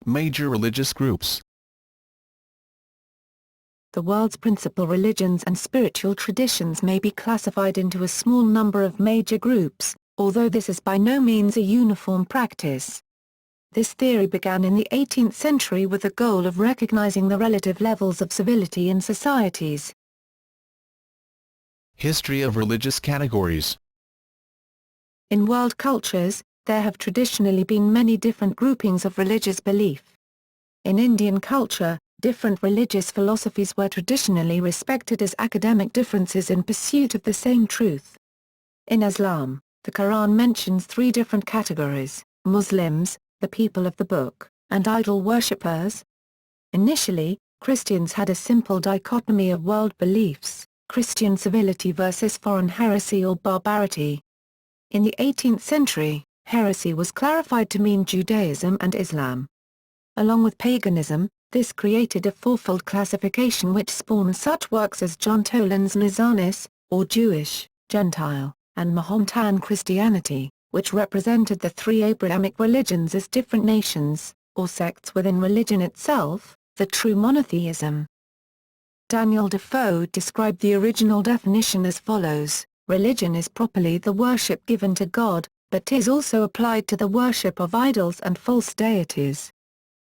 Major religious groups. The world's principal religions and spiritual traditions may be classified into a small number of major groups, although this is by no means a uniform practice. This theory began in the 18th century with the goal of recognizing the relative levels of civility in societies. History of religious categories. In world cultures, there have traditionally been many different groupings of religious belief. In Indian culture, different religious philosophies were traditionally respected as academic differences in pursuit of the same truth. In Islam, the Quran mentions three different categories: Muslims, the people of the book, and idol worshippers. Initially, Christians had a simple dichotomy of world beliefs: Christian civility versus foreign heresy or barbarity. In the 18th century, heresy was clarified to mean Judaism and Islam. Along with paganism, this created a fourfold classification which spawned such works as John Toland's Mizranis, or Jewish, Gentile, and Mahometan Christianity, which represented the three Abrahamic religions as different nations, or sects within religion itself, the true monotheism. Daniel Defoe described the original definition as follows: religion is properly the worship given to God, but 'tis also applied to the worship of idols and false deities.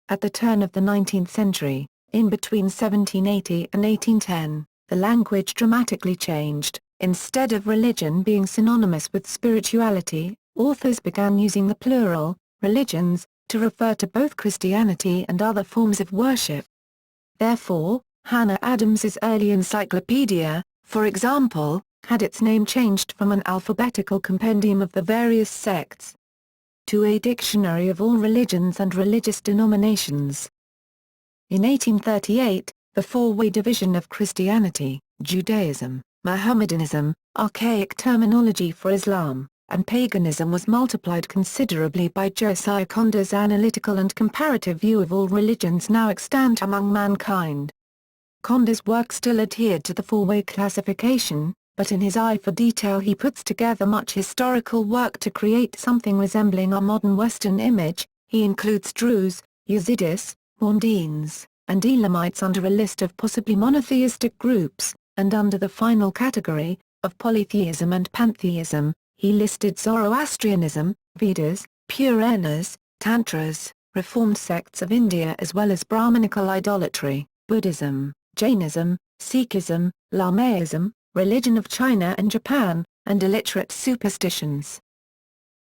At the turn of the 19th century, in between 1780 and 1810, the language dramatically changed. Instead of religion being synonymous with spirituality, authors began using the plural, religions, to refer to both Christianity and other forms of worship. Therefore, Hannah Adams's early encyclopedia, for example, had its name changed from an alphabetical compendium of the various sects to a dictionary of all religions and religious denominations. In 1838, the four-way division of Christianity, Judaism, Mohammedanism, archaic terminology for Islam, and paganism was multiplied considerably by Josiah Conder's analytical and comparative view of all religions now extant among mankind. Conder's work still adhered to the four-way classification, but in his eye for detail he puts together much historical work to create something resembling our modern Western image. He includes Druze, Yazidis, Mandaeans, and Elamites under a list of possibly monotheistic groups, and under the final category, of polytheism and pantheism, he listed Zoroastrianism, Vedas, Puranas, Tantras, reformed sects of India as well as Brahmanical idolatry, Buddhism, Jainism, Sikhism, Lamaism, religion of China and Japan, and illiterate superstitions.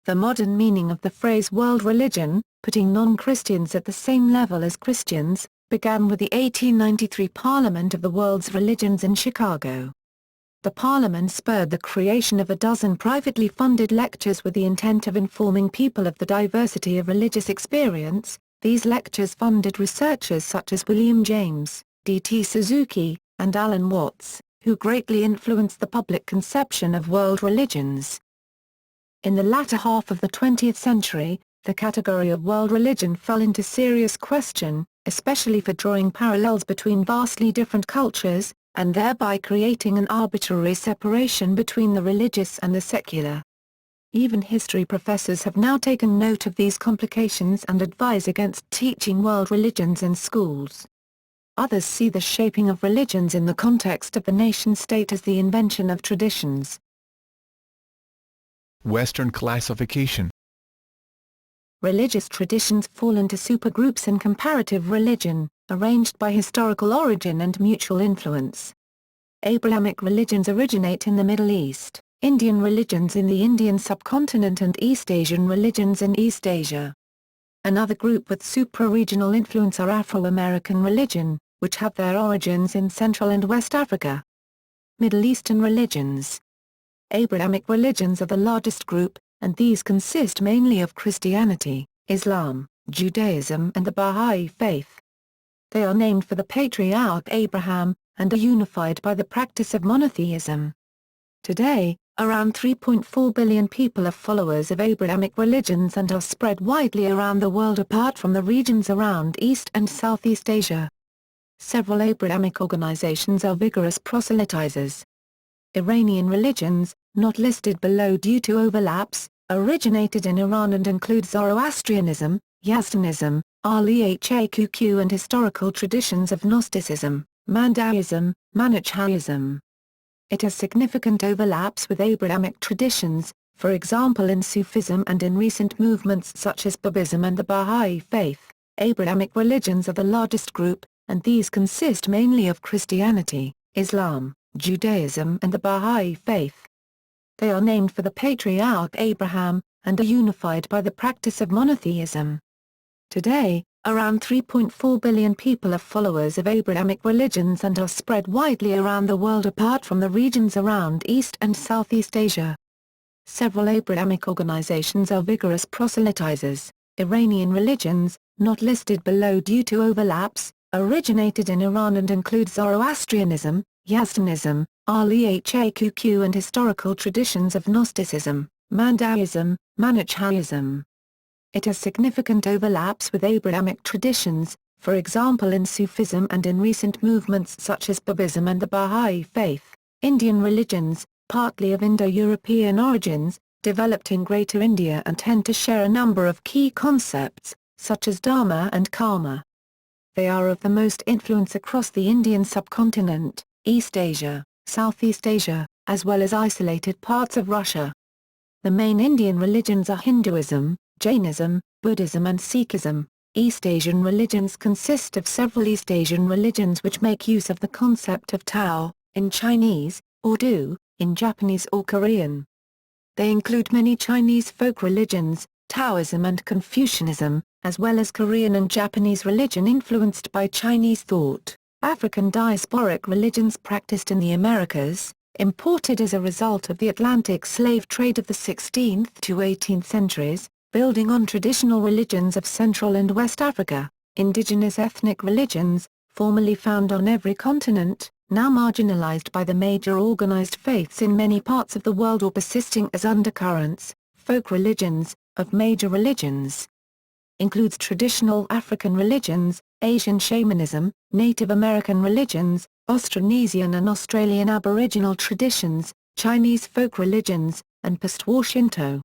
The modern meaning of the phrase world religion, putting non-Christians at the same level as Christians, began with the 1893 Parliament of the World's Religions in Chicago. The Parliament spurred the creation of a dozen privately funded lectures with the intent of informing people of the diversity of religious experience. These lectures funded researchers such as William James, D.T. Suzuki, and Alan Watts, who greatly influenced the public conception of world religions. In the latter half of the 20th century, the category of world religion fell into serious question, especially for drawing parallels between vastly different cultures, and thereby creating an arbitrary separation between the religious and the secular. Even history professors have now taken note of these complications and advise against teaching world religions in schools. Others see the shaping of religions in the context of the nation-state as the invention of traditions. Western classification. Religious traditions fall into supergroups in comparative religion, arranged by historical origin and mutual influence. Abrahamic religions originate in the Middle East, Indian religions in the Indian subcontinent and East Asian religions in East Asia. Another group with supra-regional influence are Afro-American religion, which have their origins in Central and West Africa. Middle Eastern religions. Abrahamic religions are the largest group, and these consist mainly of Christianity, Islam, Judaism and the Bahá'í Faith. They are named for the patriarch Abraham, and are unified by the practice of monotheism. Today, around 3.4 billion people are followers of Abrahamic religions and are spread widely around the world apart from the regions around East and Southeast Asia. Several Abrahamic organizations are vigorous proselytizers. Iranian religions, not listed below due to overlaps, originated in Iran and include Zoroastrianism, Yazdanism, Lhaqq and historical traditions of Gnosticism, Mandaism, Manichaeism. It has significant overlaps with Abrahamic traditions, for example in Sufism and in recent movements such as Babism and the Baha'i Faith. Abrahamic religions are the largest group, and these consist mainly of Christianity, Islam, Judaism and the Baha'i Faith. They are named for the patriarch Abraham, and are unified by the practice of monotheism. Today, around 3.4 billion people are followers of Abrahamic religions and are spread widely around the world apart from the regions around East and Southeast Asia. Several Abrahamic organizations are vigorous proselytizers. Iranian religions, not listed below due to overlaps, originated in Iran and include Zoroastrianism, Yazdanism, Lhaqq and historical traditions of Gnosticism, Mandaism, Manichaeism. It has significant overlaps with Abrahamic traditions, for example in Sufism and in recent movements such as Babism and the Baha'i Faith. Indian religions, partly of Indo-European origins, developed in Greater India and tend to share a number of key concepts, such as Dharma and Karma. They are of the most influence across the Indian subcontinent, East Asia, Southeast Asia, as well as isolated parts of Russia. The main Indian religions are Hinduism, Jainism, Buddhism and Sikhism. East Asian religions consist of several East Asian religions which make use of the concept of Tao, in Chinese, or Du, in Japanese or Korean. They include many Chinese folk religions, Taoism and Confucianism, as well as Korean and Japanese religion influenced by Chinese thought, African diasporic religions practiced in the Americas, imported as a result of the Atlantic slave trade of the 16th to 18th centuries, building on traditional religions of Central and West Africa, indigenous ethnic religions, formerly found on every continent, now marginalized by the major organized faiths in many parts of the world or persisting as undercurrents, folk religions, of major religions. Includes traditional African religions, Asian shamanism, Native American religions, Austronesian and Australian Aboriginal traditions, Chinese folk religions, and post-war Shinto.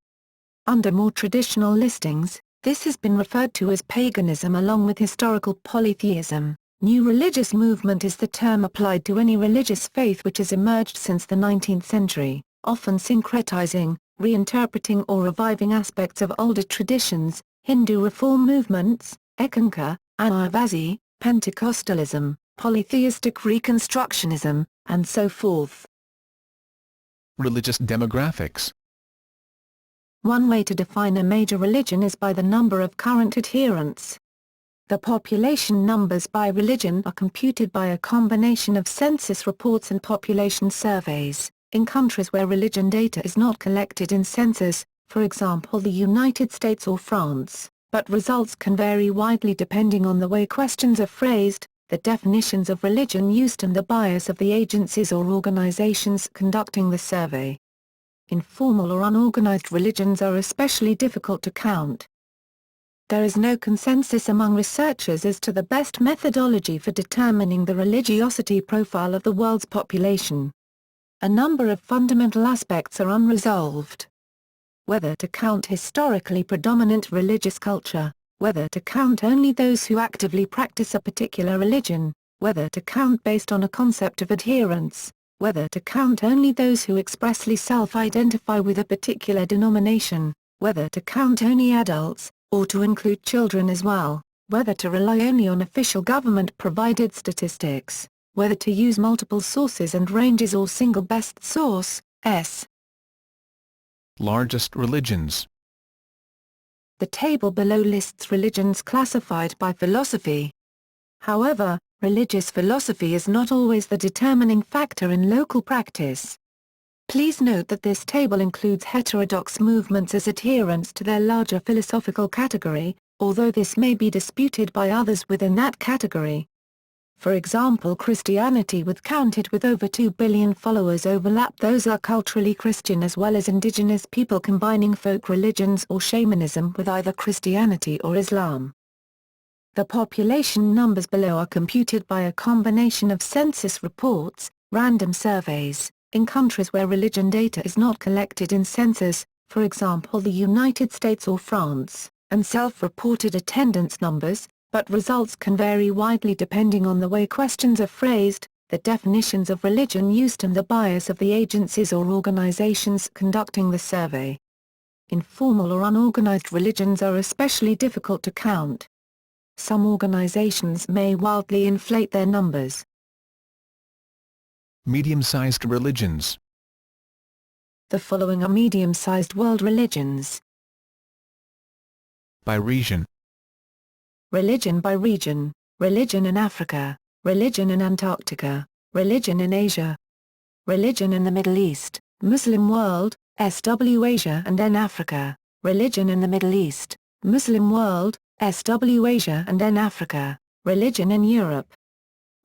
Under more traditional listings, this has been referred to as paganism along with historical polytheism. New religious movement is the term applied to any religious faith which has emerged since the 19th century, often syncretizing, reinterpreting or reviving aspects of older traditions, Hindu reform movements, Eckankar, Anayavasi, Pentecostalism, polytheistic reconstructionism, and so forth. Religious demographics. One way to define a major religion is by the number of current adherents. The population numbers by religion are computed by a combination of census reports and population surveys. In countries where religion data is not collected in census, for example the United States or France, but results can vary widely depending on the way questions are phrased, the definitions of religion used and the bias of the agencies or organizations conducting the survey. Informal or unorganized religions are especially difficult to count. There is no consensus among researchers as to the best methodology for determining the religiosity profile of the world's population. A number of fundamental aspects are unresolved. Whether to count historically predominant religious culture, whether to count only those who actively practice a particular religion, whether to count based on a concept of adherence, whether to count only those who expressly self-identify with a particular denomination, whether to count only adults, or to include children as well, whether to rely only on official government-provided statistics, whether to use multiple sources and ranges or single best source, S. Largest religions. The table below lists religions classified by philosophy. However, religious philosophy is not always the determining factor in local practice. Please note that this table includes heterodox movements as adherents to their larger philosophical category, although this may be disputed by others within that category. For example, Christianity counted with over 2 billion followers overlap those are culturally Christian as well as indigenous people combining folk religions or shamanism with either Christianity or Islam. The population numbers below are computed by a combination of census reports, random surveys, in countries where religion data is not collected in census, for example the United States or France, and self-reported attendance numbers, but results can vary widely depending on the way questions are phrased, the definitions of religion used and the bias of the agencies or organizations conducting the survey. Informal or unorganized religions are especially difficult to count. Some organizations may wildly inflate their numbers. Medium-sized religions. The following are medium-sized world religions. By region. Religion by region: religion in Africa, religion in Antarctica, religion in Asia. Religion in the Middle East, Muslim world, SW Asia and N Africa, religion in the Middle East, Muslim world, SW Asia and N Africa, religion in Europe.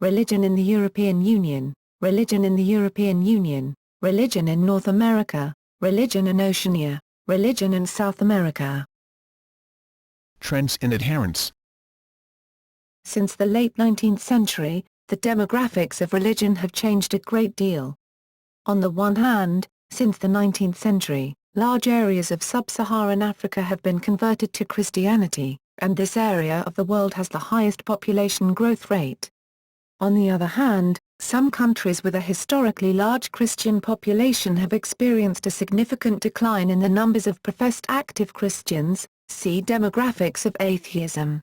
Religion in the European Union, religion in the European Union, religion in North America, religion in Oceania, religion in South America. Trends in adherence. Since the late 19th century, the demographics of religion have changed a great deal. On the one hand, since the 19th century, large areas of sub-Saharan Africa have been converted to Christianity, and this area of the world has the highest population growth rate. On the other hand, some countries with a historically large Christian population have experienced a significant decline in the numbers of professed active Christians. See demographics of atheism.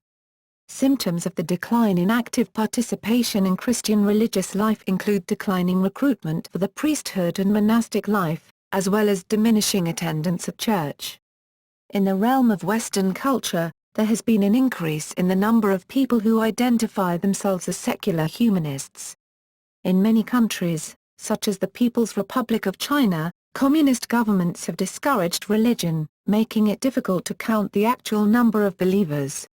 Symptoms of the decline in active participation in Christian religious life include declining recruitment for the priesthood and monastic life, as well as diminishing attendance at church. In the realm of Western culture, there has been an increase in the number of people who identify themselves as secular humanists. In many countries, such as the People's Republic of China, communist governments have discouraged religion, making it difficult to count the actual number of believers.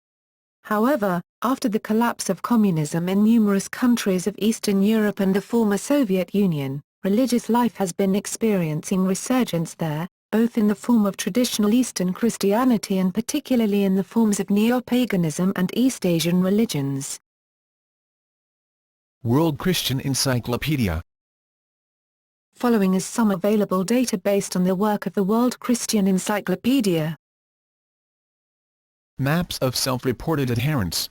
However, after the collapse of communism in numerous countries of Eastern Europe and the former Soviet Union, religious life has been experiencing resurgence there, both in the form of traditional Eastern Christianity and particularly in the forms of neo-paganism and East Asian religions. World Christian Encyclopedia. Following is some available data based on the work of the World Christian Encyclopedia. Maps of self-reported adherence.